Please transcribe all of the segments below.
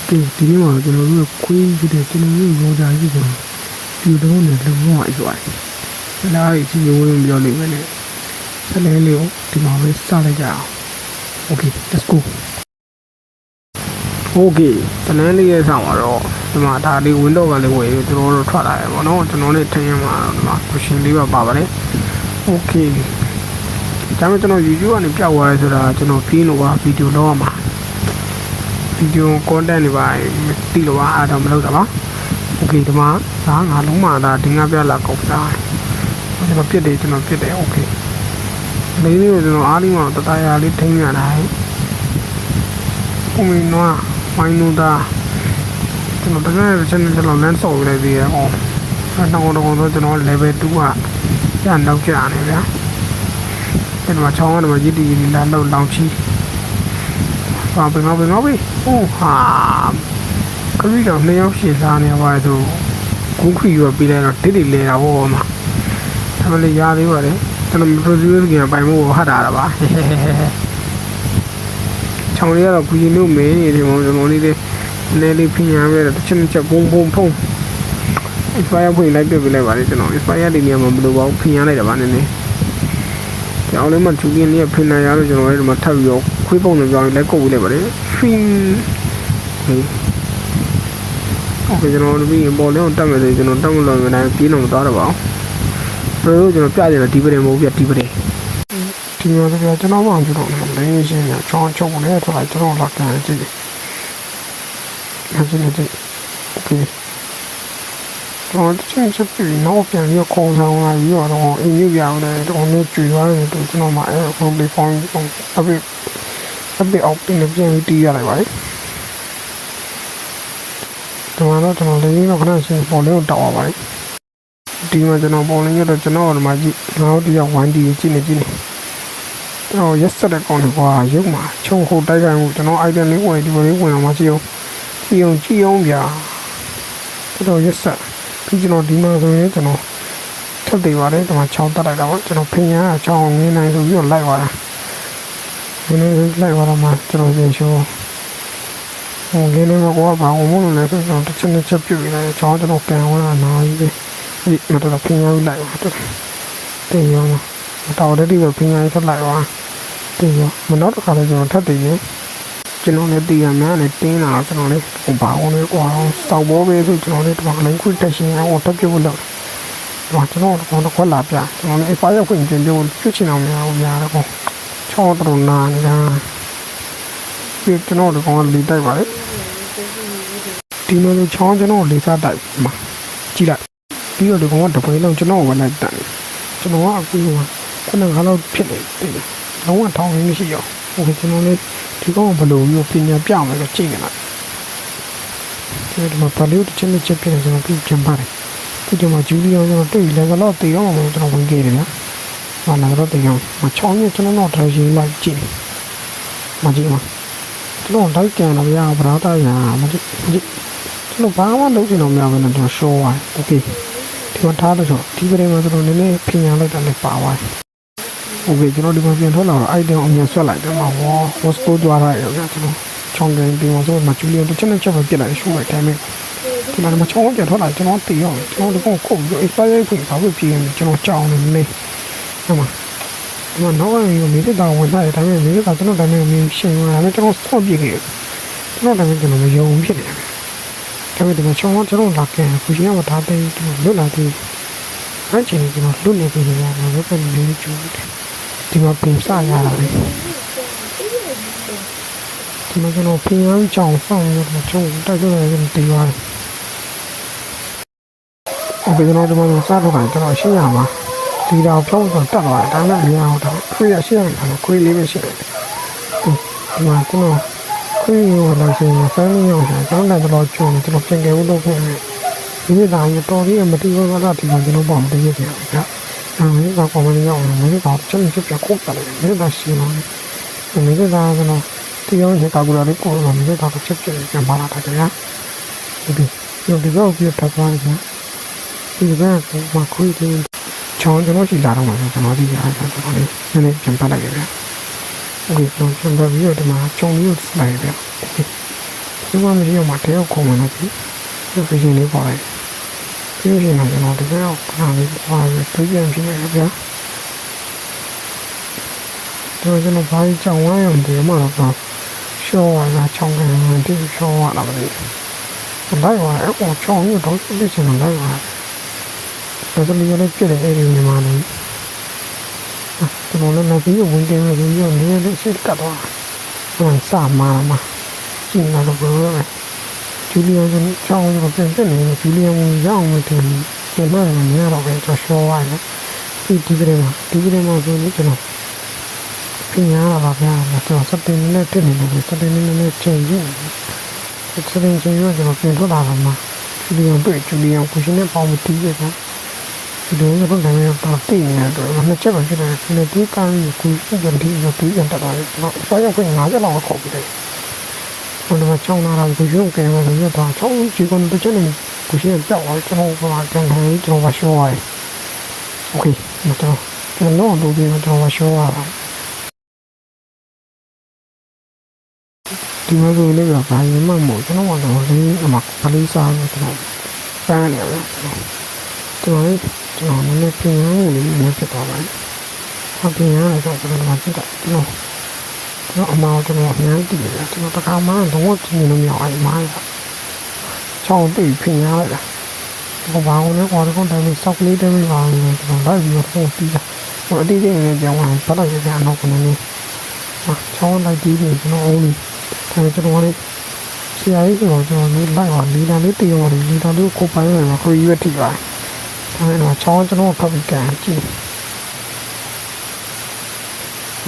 ဒီနေ့မှာကျွန်တော်တို့ခွေးဖြစ်တဲ့ကျွန်တော်တို့ရောသားကြီးကျွန်တော်ဒီတော့နဲ့လုံးဝအရွာလာရီချင်းဝင်ပြောလိမ့်မယ်လေတလဲလေးကိုဒီမှာပဲစလိုက်ကြအောင် Okay let's go Okay တလဲလေးရဲ့ဆောင်တော့ဒီမှာဒါလေး window ကလေးဝင်ကျွန်တော်တို့ထွက်လာရပါတော့ကျွန်တော်တို့ထင်ရမှာဒီမှာ question လေးပါပါတယ် Okay ဒါမှကျွန်တော် YouTube ကနေပြောက်သွားရဲဆိုတာကျွန်တော်ပြီးလို့ပါဗီဒီယိုလောက်ရမှာဗီဒီယို content တွေပါတိလို့ပါအားတော့မလုပ်တာပါ Okay ဒီမှာဒါငါလုံးမှာဒါဒီငါပြလာကောက်တာကျွန်တော်ပြစ်တယ် Okay လေးလေးကိုကျွန်တော်အားလေးမှာတတရာလေးထိန်းရတာဟိုမင်းတော့မိုင်းနိုတာကျွန်တော်တကယ်ကျွန်တော်လမ်းဆော်လိုက်သေးရအောင်တော့ကျွန်တော် level 2ကရနောက်ကြနေဗျာဒီမှာချောင်းကနေမှာရည်တည်လာလောက်လောင်ချီပါဘယ်မှာဟိုဟာခရီးတော့2ယောက်ရှင်းစားနေပါဆိုဂုခရီရောပြီးလိုက်တော့တိလဲတာဘောမှာဒါမှလည်းရသေးပါတယ်ကျွန်တော် producer ကပိုင်မှုကိုဟတ်တာပါချောင်းလေးကတော့ကူရင်တို့မင်းနေတယ်ကျွန်တော်လေးလေးဖိညာပဲတစ်ချက်ဘုံဖုံ expire ဖွင့်လိုက်ပြပြလိုက်ပါလေကျွန်တော် expire ဒီနေရာမှာဘယ်လိုပါဖိညာလိုက်တာပါနည်းနည်းကျောင်းလေးမှာသူကင်းလေးဖိညာရလို့ကျွန်တော်လည်းဒီမှာထပ်ပြီးတော့ခွေးပုံနဲ့ပြောင်းလိုက်ကုတ်ပြီးလိုက်ပါလေဖင်Okay ကျွန်တော်တို့ပြီးပေါ်လေးကိုတက်မယ်ဆိုကျွန်တော်တက်မလို့မနိုင်ပြေးတော့မသွားတော့ပါဘူးတို့ကျွန်တော်ပြတယ်ဒီပရင်မဟုတ်ပြဒီပရင်ဒီမှာတော့ကျွန်တော်မှကျွန်တော်လည်းရှင်းရချောင်းချုပ်နေတော့ကျွန်တော်လက်ကန်ကြည့်တယ် Okay တော့ချင်းချက်ပြီးတော့ပြန်ပြီးခေါင်းဆောင်လာပြီးတော့အင်းကြီးပြောင်းတယ်တော့နေကြွေသွားတယ်တော့ကျွန်တော်မှအဲ့ဖုန်းလေးဖုန်းအပိအောက်တင်ပြန်ပြီးတီးရလိုက်ပါလေတော့ကျွန်တော်လေးတော့ခဏရှင်းပေါ်လေးကိုတောက်ရပါလေဒီမှာကျွန်တော်ပေါ်လေးရတော့ကျွန်တော်ဒီမှာကြည့်နောက်တစ်ယောက် 1D ကြည့်နေတော့ရက်ဆက်တဲ့ကောင်းတယ်ကွာရုပ်မှာချုံဟိုတိုက်ခိုင်းမှုကျွန်တော် item လေးဝင်ဒီပေါ်လေးဝင်အောင်မကြည့်အောင်ပြီးအောင်ကြည့်အောင်ဗျာတော့ရက်ဆက်ပြီးကျွန်တော်ဒီမှာဆိုရင်ကျွန်တော်ထပ်သေးပါတယ်ဒီမှာချောင်းတက်လိုက်တော့ကျွန်တော်ဖင်ရချောင်းငင်းနိုင်ဆိုပြီးတော့လိုက်သွားတာဒီနေ့လိုက်သွားတော့မှကျွန်တော်ပြန်ရှိုးဟိုလေးလေးကဘာမှမလုပ်လဲဆိုတော့တစ်ချက်ပြုတ်နေတယ်ချောင်းကျွန်တော်ကန်သွားတာနားကြီးပဲအဲ့ဒီတော့ဖင်ရလိုက်သွားတော့တင်ရောတော်တဲ့ဒီကဖင်ရထပ်လိုက်သွားတင်ရောမနောက်တစ်ခါလည်းကျွန်တော်ထပ်သေးရင်ကျွန်တော်လည်းတည်ရများနဲ့တင်းလာကျွန်တော်လည်းဟိုဘာအောင်လဲကွာစောက်ဘောပဲဆိုကျွန်တော်လည်းဒီမှာလည်းခွတ်တက်ရှင်အောင်တက်ပြုတ်လို့တော့ကျွန်တော်ကတော့ခွက်လာပြကျွန်တော်လည်းအဖားရောက်ခွင့်ပြင်ပြုတ်ပြချင်အောင်များအောင်များတော့ချောင်းတော်နာနေတာပြကျွန်တော်ကတော့လေးတိုက်ပါလေဒီလိုလိုချောင်းကျွန်တော်လေးစားတိုက်မှာကြည့်လိုက်ပြီးတော့ဒီကောင်ကတပွဲလုံးကျွန်တော်ဝင်လိုက်တန်ကျွန်တော်ကအခုခုနကလောက်ဖြစ်နေတယ်လုံးဝထောင်းနေရှိရောဟိုကျွန်တော်လည်းဒီကောင်ဘလို့မျိုးပညာပြမယ်လို့ကြည့်နေတာဒီမှာပါလို့ချင်းချက်ပြတယ်ကျွန်တော်ပြင်ချင်ပါတယ်ဒီကမှာဂျူလီယောကျွန်တော်တွေ့လေကတော့တေတော့မှကျွန်တော်ဝင်ခဲ့တယ်ဗျာဟာလာတော့တေအောင်မချောင်းရကျွန်တော်တော့ထားရေးလိုက်ကြည့်မကြည့်မကျွန်တော်တိုက်ကန်တော့ရဗရာတာရမကြည့်ကျွန်တော်ဘာမှလုပ်ချင်တော့မရဘူးနဲ့ကျွန်တော်ရှော့သွားโอเคဒီမှာထားလို့ဆိုဒီပရင်မှာကျွန်တော်နည်းနည်းပညာလိုက်တာလည်းပါသွားโอเคကျွန်တော်ဒီမှာပြန်ထွက်လာတော့ item အမြင်ဆွဲလိုက်တယ်မှာဝတ်စကိုကြွားရရောကျွန်တော်ချောင်းကန်ဒီမှာဆိုမှဂျူလီယန်တစ်ချက်ပဲပြစ်လိုက်ရှုလိုက်တယ်မင်းဒီမှာချောင်းပြန်ထွက်လာကျွန်တော်တည်ရောကျွန်တော်ဒီကောင်ခုတ်ပြီး expire ဖွင့်ဘာလို့ပြင်ကျွန်တော်ကြောင်းနေနေဟိုမှာဒီမှာနောက်ရင်မြေတာဝင်လာတယ်ဒါပေမဲ့မြေတာကျွန်တော်ဒါနဲ့မြင်ရှင်လာတယ်ကျွန်တော်ဆော့ပြစ်ခဲ့ကျွန်တော်ဒါနဲ့ကျွန်တော်မယုံဖြစ်နေတယ်ဒါပေမဲ့ဒီမှာချောင်းကျွန်တော်လာခဲ့ခုရှင်ကထားတယ်ကျွန်တော်လွတ်လာသေးအဲ့ချိန်ကျွန်တော်လွတ်နေပြီလေငါလည်းပဲနေကြည့်ဒီမှာပြင်စရတာလေဒီမှာကျွန်တော်ပြင်အောင်ကြောင်းဆောင်ရတော့ကျွန်တော်တိုက်ကြရတယ်တေးသွားတယ်โอเคကျွန်တော်ဒီမှာစားတော့ကျွန်တော်ရှင်းရမှာဒီတော့ဖုန်းတော့တက်သွားတယ်ဒါနဲ့မရအောင်တော့ခွေးရရှင်းရမှာခွေးလေးပဲရှင်းတယ်ဒီမှာကျွန်တော်ခွေးရောလာရှင်းဆန်းနေအောင်ကျွန်တော်တော့ချုံကျွန်တော်ပြင်ခဲ့လို့ဖြစ်နေဒီနေ့တော့တော်ရည်မတီးဘူးကတော့ဒီမှာကျွန်တော်ပေါ့မတည်ရပြန်ဗျာအဲဒီကကောမန်ရောက်နေတယ်တော့ကျွန်တော်ပြကုတ်တယ်ဒီတော့ရှင်းနေတယ်ဒီနေ့တော့ကျွန်တော်တရားရကာကူလာလေးပေါ်လာတယ်တော့ချက်ချက်ပြန်ပါလာတယ်ဗျာဒီကျွန်တော်ဒီတော့ပြတ်သွားတယ်ဗျာဒီကဘာခွေးတယ်ချောင်းကျွန်တော်ရှိလာတော့မှာကျွန်တော်ဒီအားကျွန်တော်လေးနည်းနည်းပြန်ပတ်လိုက်ရဗျာဒီကျွန်တော်ပြန်ပြီးတော့ဒီမှာချုံပြီးတော့ပါတယ်ဗျာ ဒီမှာမရှိအောင်မတဲကိုခုံဝင်လိုက်ပြီဒီဖရှင်လေးပေါ်လိုက်ပြီးရင်တော့ကျွန်တော်တကယ်တော့ခဏလေးပါပြီးတွေးပြန်ပြည့်ရဗျာကျွန်တော်ဘာကြီးကြောင်ဝိုင်းအောင်ဒီမှာတော့ရှော့ရတာချောင်းကနေတိရှော့ရတာမသိဘူးလိုက်ပါအဲ့ပေါ်ချောင်းရတော့သိချင်တယ်လိုက်ပါဆိုတော့လည်းပြည့်တယ်အဲ့ဒီနေမှာနေကျွန်တော်လည်းနောက်ပြီးဝင်တင်လို့ပြီးတော့နေလေးစိတ်ကတ်သွားတယ်စမှာမှာကျင်းလာတော့ဘယ်လိုလဲဂျူလီယန်ကချောင်းကိုပြန်တက်နေဂျူလီယန်ကိုရအောင်လို့ထင်တယ်ကျွန်တော်လည်းမရတော့ပဲတော့ရှော့ရတယ်ဒီကလေးမှာဆိုလို့ကျွန်တော်ပြင်ရတာဗျာကျွန်တော်စတင်နဲ့တက်နေလို့စတင်နဲ့ချိန်ရင်းစတင်ချိန်ရကျွန်တော်ပြင်ထွက်လာတော့မှဂျူလီယန်တွေ့ဂျူလီယန်ကိုရှင်နဲ့ပေါင်းပြီးတီးရပြန်ဒီလိုတော့လည်းတော့တိနေတယ်နှစ်ချက်ပဲဖြစ်တယ်ဒီဒီကံကိုခုပြန်တီးရပြီးပြန်တက်သွားတယ်ကျွန်တော်ဘာကြောင့်ခွင့်50လောက်ခေါ်ပြီးတယ်ဘယ်လိုချောင်းလာတာကိုရုပ်ကဲမှာလည်းတော့ချောင်းဒီကောင်တစ်ချက်နဲ့ကိုရှင်ပြောက်သွားကျွန်တော်ဘာကျွန်တော်ဘာရှော့ရတယ်โอเคမတော်ကျွန်တော်တို့ဒီမှာကျွန်တော်ရှော့ရတာဒီမှာဆိုလည်းဘာမှမဟုတ်ကျွန်တော်ကတော့လေးအမကလေးစားလို့ကျွန်တော်ပန်းနေတယ်ကျွန်တော်လည်းပြင်ရမှုလေးမျိုးဖြစ်သွားတယ်။ပြင်ရတော့ကျွန်တော်ဖြစ်တော့ကျွန်တော်အမောင်ကျွန်တော်အများကြီးတည်တယ်ကျွန်တော်တခါမှတော့ကျင်းလို့မရအောင်မိုင်းချောင်းတိတ်ပြင်ရလိုက်တာ။ဘာလို့လဲကွာတော့တိုင်းဆောက်ကလေးတဲလေးပါလို့ကျွန်တော်လိုက်ပြီးတော့ပြီးတာ။ဟိုအတိအကျနဲ့ကြောင်းဝင်ဆက်လိုက်ရတဲ့နောက်ကနေချောင်းလိုက်ပြီးကျွန်တော်အုံးလေးကျွန်တော်လည်းဆရာကြီးဆိုတော့ကျွန်တော်လည်းလိုက်ပါလီလာလေးတည်အောင်လီလာလေးကိုပိုင်းရမှာခွေရွက်ထိပါအဲ့တော့ချောင်းကျွန်တော်ဖတ်ပြီးကန်ကြည့်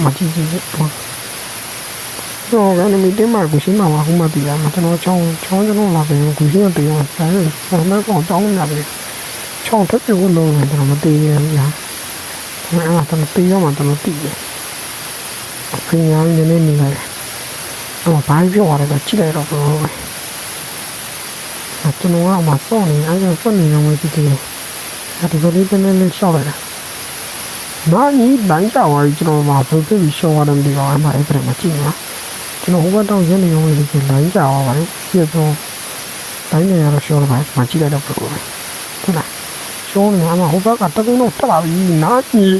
မကြည့်တော့ကနေမိတင်မှာကိုရှင်းမှာအခုမှတည်ရမှာကျွန်တော်ချောင်းကျွန်တော်လာပြီးကိုရှင်းတည်ရအောင်ဆိုင်ရဆရာမကောင်တောင်းနေတယ်ချောင်းထပ်ပြီးလို့လည်းကျွန်တော်မတည်ရဘူးညာအဲ့ဒါတည်ရမှာကျွန်တော်တည်ရခင်ဗျားနေနေနေလိုက်တော့ဘာပြောရလဲကြည့်လိုက်တော့ဘယ်လိုလဲကျွန်တော်ကမှစောင့်နေအဲ့ဒါစောင့်နေတော့မှကြည့်တယ်ဒီကလေးတနေ့လေးရှော့လိုက်တာဘာကြီးတိုင်းကြပါကြီးကျွန်တော်မှဘယ်လိုပြီးရှော့ရတယ်မသိပါဘူးအဲ့ဒါမှကြည့်နော်ကျွန်တော်ဟိုဘက်တော့ရနေရောလေးကိုလိုင်းကြပါပါလေပြတော့တိုင်းနေရတော့ရှော့လိုက်မှကြည့်လိုက်တော့ဘယ်လိုလဲဟုတ်လားရှော့နေမှာဟိုဘက်ကတကင်းတော့တက်လာပြီနားကြီး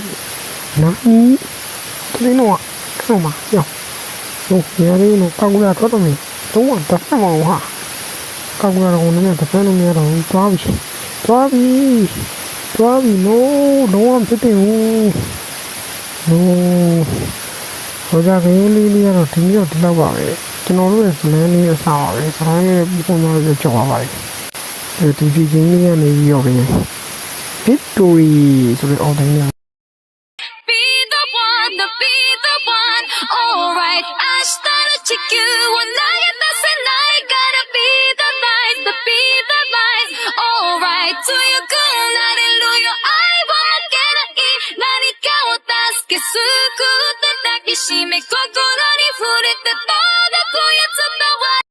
တကင်းတော့တော့မှာပြောတို့ရရင်းတော့ကောက်ရထွက်တော့မယ်တော့တက်မှမဟုတ်ဟာကောက်ရတော့လည်းတစ်ဖက်လုံးမရတော့ဘူးသွားပြီလုံးဝဖြစ်တယ်ဟိုကြကလေးလေးကတော့ဒီမျိုးဒီလောက်ပါပဲကျွန်တော်တို့ရဲ့ plan လေးအစားပါပဲ plan လေးပုံမှန်လေးကြောက်ပါပါတယ်ဒီဒီချင်းလေးကနေပြီးတော့ပဲ victory ဆိုတဲ့ order နဲ့Alright, I started to you when I get